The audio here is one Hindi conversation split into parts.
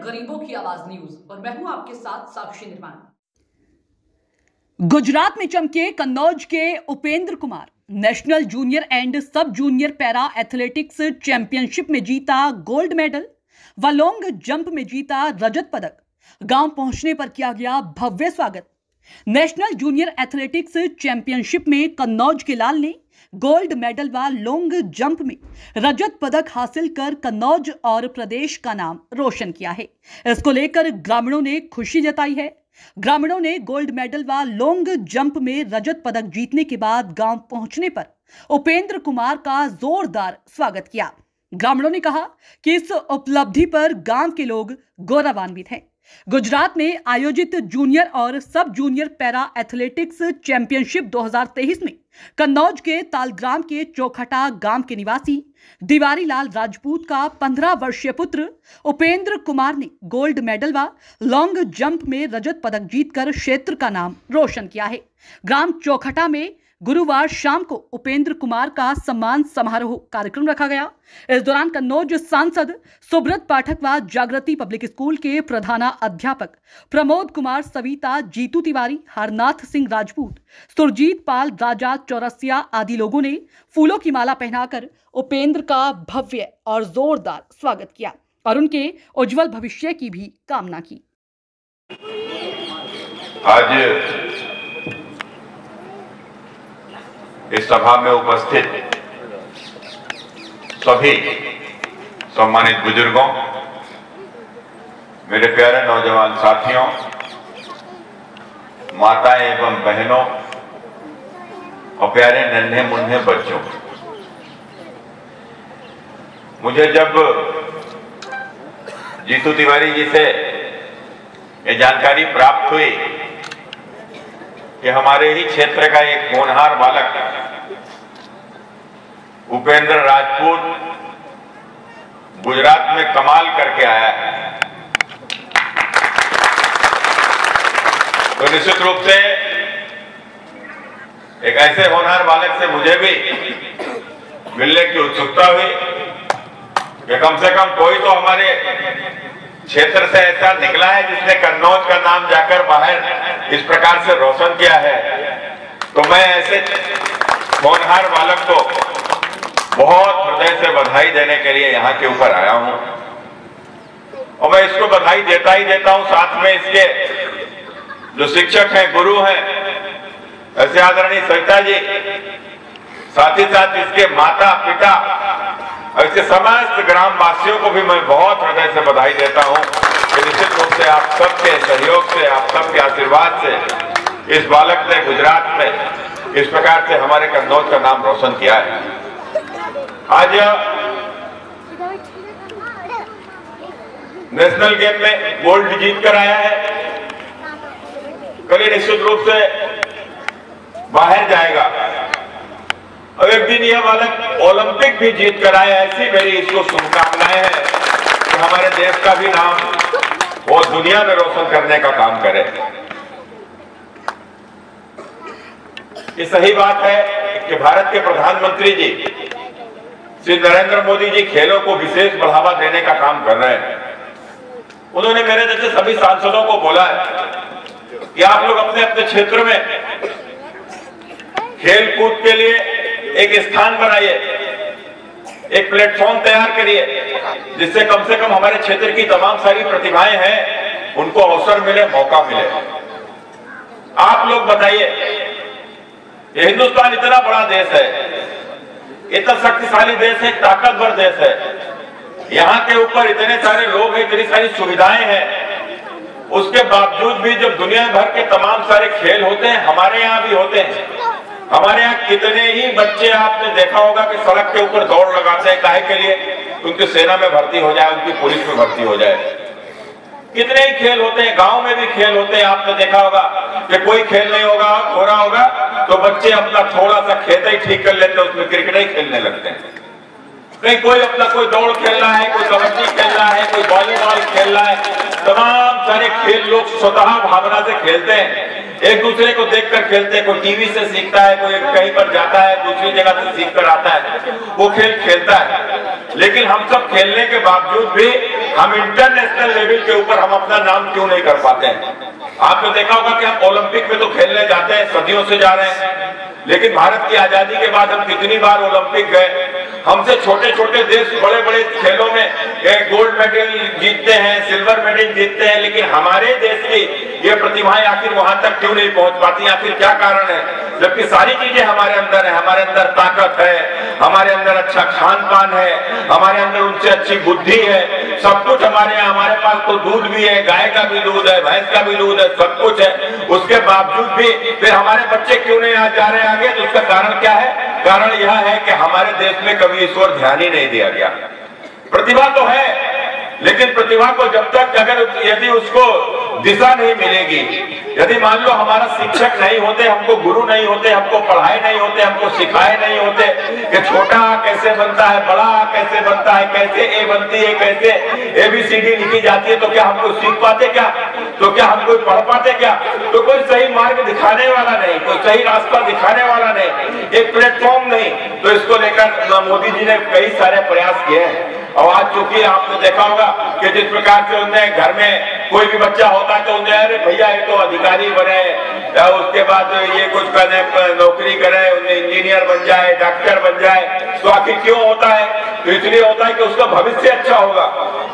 गरीबों की आवाज न्यूज और मैं हूं आपके साथ साक्षी निर्माण। गुजरात में चमके कन्नौज के Upendra Kumar national junior and सब जूनियर पैरा एथलेटिक्स चैंपियनशिप में जीता गोल्ड मेडल व लॉन्ग जंप में जीता रजत पदक। गांव पहुंचने पर किया गया भव्य स्वागत। नेशनल जूनियर एथलेटिक्स चैंपियनशिप में कन्नौज के लाल ने गोल्ड मेडल व लॉन्ग जंप में रजत पदक हासिल कर कन्नौज और प्रदेश का नाम रोशन किया है। इसको लेकर ग्रामीणों ने खुशी जताई है। ग्रामीणों ने गोल्ड मेडल व लॉन्ग जंप में रजत पदक जीतने के बाद गांव पहुंचने पर उपेंद्र कुमार का जोरदार स्वागत किया। ग्रामीणों ने कहा कि इस उपलब्धि पर गांव के लोग गौरवान्वित हैं। गुजरात में आयोजित जूनियर और सब जूनियर पैरा एथलेटिक्स चैंपियनशिप 2023 में कन्नौज के तालग्राम के चौखटा गांव के निवासी दिवारी लाल राजपूत का 15 वर्षीय पुत्र उपेंद्र कुमार ने गोल्ड मेडल व लॉन्ग जंप में रजत पदक जीतकर क्षेत्र का नाम रोशन किया है। ग्राम चौखटा में गुरुवार शाम को उपेंद्र कुमार का सम्मान समारोह कार्यक्रम रखा गया। इस दौरान कन्नौज सांसद सुब्रत पाठक व जागृति पब्लिक स्कूल के प्रधाना अध्यापक प्रमोद कुमार, सविता, जीतू तिवारी, हरनाथ सिंह राजपूत, सुरजीत पाल, राजा चौरसिया आदि लोगों ने फूलों की माला पहनाकर उपेंद्र का भव्य और जोरदार स्वागत किया और उनके उज्जवल भविष्य की भी कामना की। आज इस सभा में उपस्थित सभी सम्मानित बुजुर्गों, मेरे प्यारे नौजवान साथियों, माताएं एवं बहनों और प्यारे नन्हे मुन्ने बच्चों, मुझे जब जीतू तिवारी जी से ये जानकारी प्राप्त हुई कि हमारे ही क्षेत्र का एक होनहार बालक उपेंद्र राजपूत गुजरात में कमाल करके आया है, तो निश्चित रूप से एक ऐसे होनहार बालक से मुझे भी मिलने की उत्सुकता हुई कि कम से कम कोई तो हमारे क्षेत्र से ऐसा निकला है जिसने कन्नौज का नाम जाकर बाहर इस प्रकार से रोशन किया है। तो मैं ऐसे होनहार बालक को बहुत हृदय से बधाई देने के लिए यहाँ के ऊपर आया हूँ और मैं इसको बधाई देता ही देता हूँ। साथ में इसके जो शिक्षक हैं, गुरु हैं, ऐसे आदरणीय सविता जी, साथ ही साथ इसके माता पिता और इसके समस्त ग्रामवासियों को भी मैं बहुत हृदय से बधाई देता हूं कि निश्चित रूप से आप सबके सहयोग से, आप सबके आशीर्वाद से इस बालक ने गुजरात में इस प्रकार से हमारे कन्नौज का नाम रोशन किया है। आज नेशनल गेम में गोल्ड जीत कर आया है, कल निश्चित रूप से बाहर जाएगा और एक दिन यह बालक ओलंपिक भी जीत कर आए। ऐसी मेरी इसको शुभकामनाएं हैं कि हमारे देश का भी नाम वो दुनिया में रोशन करने का काम करे। ये सही बात है कि भारत के प्रधानमंत्री जी श्री नरेंद्र मोदी जी खेलों को विशेष बढ़ावा देने का काम कर रहे हैं। उन्होंने मेरे जैसे सभी सांसदों को बोला है कि आप लोग अपने अपने क्षेत्र में खेल कूद के लिए एक स्थान बनाइए, एक प्लेटफॉर्म तैयार करिए जिससे कम से कम हमारे क्षेत्र की तमाम सारी प्रतिभाएं हैं उनको अवसर मिले, मौका मिले। आप लोग बताइए, ये हिंदुस्तान इतना बड़ा देश है, इतना शक्तिशाली देश है, ताकतवर देश है, यहाँ के ऊपर इतने सारे लोग हैं, इतनी सारी सुविधाएं हैं, उसके बावजूद भी जब दुनिया भर के तमाम सारे खेल होते हैं, हमारे यहाँ भी होते हैं। हमारे यहाँ कितने ही बच्चे आपने देखा होगा कि सड़क के ऊपर दौड़ लगाते हैं, काहे के लिए? उनकी सेना में भर्ती हो जाए, उनकी पुलिस में भर्ती हो जाए। कितने ही खेल होते हैं, गांव में भी खेल होते हैं। आपने देखा होगा कि कोई खेल नहीं होगा, हो रहा होगा तो बच्चे अपना थोड़ा सा खेत ही ठीक कर लेते हैं, उसमें क्रिकेट ही खेलने लगते हैं। कहीं कोई अपना कोई दौड़ खेल रहा है, कोई कबड्डी खेल रहा है, कोई वॉलीबॉल खेल रहा है। तमाम सारे खेल लोग स्वतः भावना से खेलते हैं, एक दूसरे को देखकर खेलते हैं। कोई टीवी से सीखता है, कोई कहीं पर जाता है, दूसरी जगह से सीख कर आता है, वो खेल खेलता है। लेकिन हम सब खेलने के बावजूद भी हम इंटरनेशनल लेवल के ऊपर हम अपना नाम क्यों नहीं कर पाते हैं? आपने देखा होगा कि हम ओलंपिक में तो खेलने जाते हैं, सदियों से जा रहे हैं, लेकिन भारत की आजादी के बाद हम कितनी बार ओलंपिक गए? हमसे छोटे छोटे देश बड़े बड़े खेलों में गोल्ड मेडल जीतते हैं, सिल्वर मेडल जीतते हैं, लेकिन हमारे देश की ये प्रतिभाएं आखिर वहां तक क्यों नहीं पहुंच पाती? आखिर क्या कारण है? जबकि सारी चीजें हमारे अंदर है, हमारे अंदर ताकत है, हमारे अंदर अच्छा खान पान है, हमारे अंदर उनसे अच्छी बुद्धि है, सब कुछ हमारे यहाँ। हमारे पास तो दूध भी है, गाय का भी दूध है, भैंस का भी दूध है, सब कुछ है, उसके बावजूद भी फिर हमारे बच्चे क्यों नहीं आ जा रहे आगे? तो उसका कारण क्या है? कारण यह है कि हमारे देश में कभी इस ओर ध्यान ही नहीं दिया गया। प्रतिभा तो है, लेकिन प्रतिभा को जब तक यदि उसको दिशा नहीं मिलेगी, यदि मान लो हमारा शिक्षक नहीं होते, हमको गुरु नहीं होते, हमको पढ़ाए नहीं होते, हमको सिखाए नहीं होते कि छोटा कैसे बनता है, बड़ा कैसे बनता है, कैसे ए बनती है, कैसे ABCD लिखी जाती है, तो क्या हम कोई सीख पाते क्या? तो क्या हम कोई पढ़ पाते क्या? तो कोई सही मार्ग दिखाने वाला नहीं, कोई सही रास्ता दिखाने वाला नहीं, एक प्लेटफॉर्म नहीं। तो इसको लेकर मोदी जी ने कई सारे प्रयास किए हैं। और आज चूंकि आपने देखा होगा कि जिस प्रकार से उन्हें घर में कोई भी बच्चा होता है तो उन्हें अरे भैया ये तो अधिकारी बने, उसके बाद ये कुछ करने नौकरी करे, उन्हें इंजीनियर बन जाए, डॉक्टर बन जाए। तो आखिर क्यों होता है? तो इसलिए होता है कि उसका भविष्य अच्छा होगा।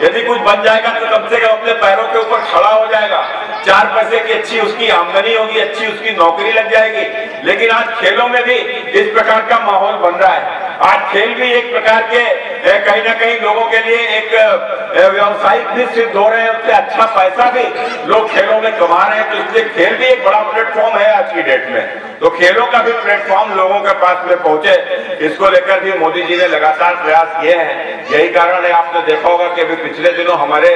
यदि कुछ बन जाएगा तो कम से कम अपने पैरों के ऊपर खड़ा हो जाएगा, 4 पैसे की अच्छी उसकी आमदनी होगी, अच्छी उसकी नौकरी लग जाएगी। लेकिन आज खेलों में भी इस प्रकार का माहौल बन रहा है। आज खेल भी एक प्रकार के कहीं ना कहीं लोगों के लिए एक व्यवसायिक भी सिद्ध हो रहे हैं, उससे अच्छा पैसा भी लोग खेलों में कमा रहे हैं। तो इसलिए खेल भी एक बड़ा प्लेटफॉर्म है आज की डेट में। तो खेलों का भी प्लेटफॉर्म लोगों के पास में पहुंचे, इसको लेकर भी मोदी जी ने लगातार प्रयास किए हैं। यही कारण है, आपने देखा होगा कि अभी पिछले दिनों हमारे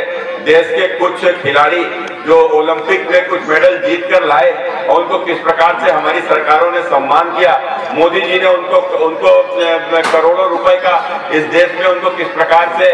देश के कुछ खिलाड़ी जो ओलंपिक में कुछ मेडल जीत कर लाए और उनको किस प्रकार से हमारी सरकारों ने सम्मान किया। मोदी जी ने उनको करोड़ों रुपए का इस देश में उनको किस प्रकार से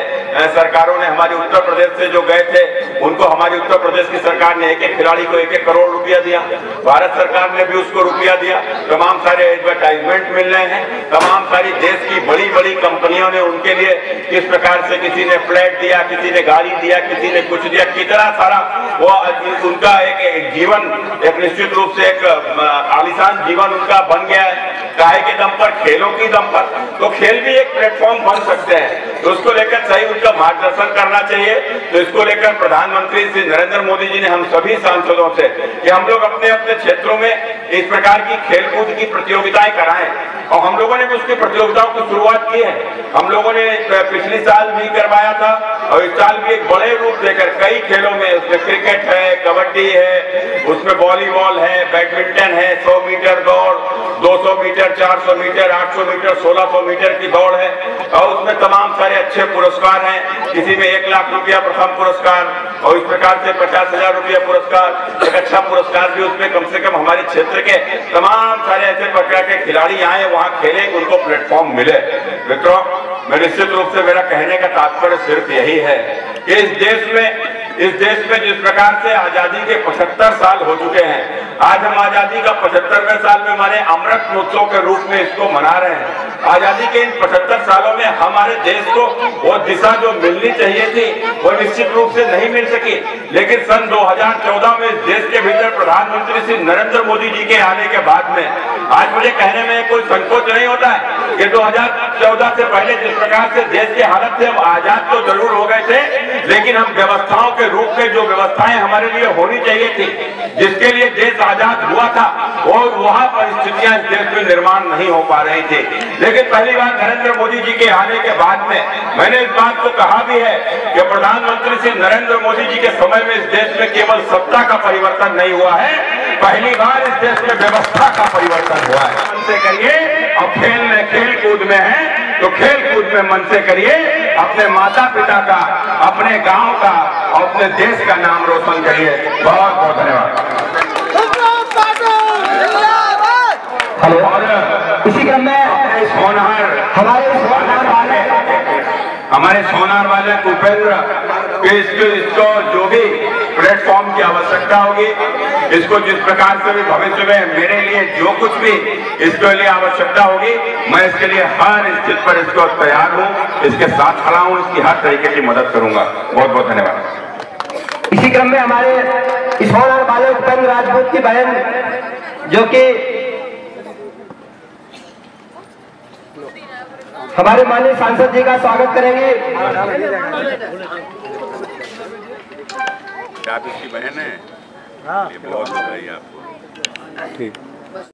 सरकारों ने, हमारी उत्तर प्रदेश से जो गए थे उनको हमारी उत्तर प्रदेश की सरकार ने एक खिलाड़ी को 1 करोड़ रुपया दिया, भारत सरकार ने भी उसको रुपया दिया। तमाम सारे एडवर्टाइजमेंट मिल रहे हैं, तमाम सारी देश की बड़ी बड़ी कंपनियों ने उनके लिए किस प्रकार से, किसी ने फ्लैट दिया, किसी ने गाड़ी दिया, किसी ने कुछ दिया, कितना सारा वो उनका एक जीवन एक निश्चित रूप से एक आलीशान जीवन उनका बन गया है, काहे के दम पर, खेलों की दम पर। तो खेल भी एक प्लेटफॉर्म बन सकते हैं, तो उसको लेकर सही उनका मार्गदर्शन करना चाहिए। तो इसको लेकर प्रधानमंत्री श्री नरेंद्र मोदी जी ने हम सभी सांसदों से कि हम लोग अपने अपने क्षेत्रों में इस प्रकार की खेलकूद की प्रतियोगिताएं कराएं। और हम लोगों ने भी उसकी प्रतियोगिताओं की शुरुआत की है। हम लोगों ने पिछले साल भी करवाया था और इस साल भी एक बड़े रूप देकर कई खेलों में, उसमें क्रिकेट है, कबड्डी है, उसमें वॉलीबॉल है, बैडमिंटन है, 100 मीटर दौड़, 200 मीटर, 400 मीटर, 800 मीटर, 1600 मीटर की दौड़ है। और उसमें तमाम सारे अच्छे पुरस्कार हैं। किसी में 1 लाख रुपया प्रथम पुरस्कार और इस प्रकार से 50,000 रुपया पुरस्कार। एक अच्छा पुरस्कार भी उसमें कम से कम हमारे क्षेत्र के तमाम सारे ऐसे प्रकार के खिलाड़ी आए, वहां खेले, उनको प्लेटफॉर्म मिले। मित्रों, मैं निश्चित रूप से मेरा कहने का तात्पर्य सिर्फ यही है कि इस देश में जिस प्रकार से आजादी के 75 साल हो चुके हैं, आज हम आजादी का 75वें साल में हमारे अमृत महोत्सव के रूप में इसको मना रहे हैं। आजादी के इन 75 सालों में हमारे देश को वो दिशा जो मिलनी चाहिए थी वो निश्चित रूप से नहीं मिल सकी। लेकिन सन 2014 में इस देश के भीतर प्रधानमंत्री श्री नरेंद्र मोदी जी के आने के बाद में आज मुझे कहने में कोई संकोच नहीं होता है कि 2014 से पहले जिस प्रकार से देश की हालत थी, हम आजाद तो जरूर हो गए थे, लेकिन हम व्यवस्थाओं के रूप में जो व्यवस्थाएं हमारे लिए होनी चाहिए थी, जिसके लिए देश आजाद हुआ था, और वहां परिस्थितियां इस देश में निर्माण नहीं हो पा रही थी। लेकिन पहली बार नरेंद्र मोदी जी के आने के बाद में मैंने इस बात को कहा भी है कि प्रधानमंत्री श्री नरेंद्र मोदी जी के समय में इस देश में केवल सत्ता का परिवर्तन नहीं हुआ है, पहली बार इस देश में व्यवस्था का परिवर्तन हुआ है। मन से करिए, और खेल कूद में है तो खेल कूद में मन से करिए, अपने माता पिता का, अपने गांव का और अपने देश का नाम रोशन करिए। बहुत बहुत धन्यवाद। हेलो, इसी क्रम में हमारे सोनार वाले उपेंद्र इसको जो भी प्लेटफॉर्म की आवश्यकता होगी। इसको जिस प्रकार से भी भविष्य में मेरे लिए जो कुछ भी इसके लिए आवश्यकता होगी, मैं इसके लिए हर स्थिति पर इसको तैयार हूं, इसके साथ खड़ा हूं, इसकी हर तरीके की मदद करूंगा। बहुत बहुत धन्यवाद। इसी क्रम में हमारे इस होनहार बालक उपेंद्र राजपूत की बहन जो कि हमारे माननीय सांसद जी का स्वागत करेंगे। आप इसकी बहन है, ये बहुत बधाई आपको। ठीक।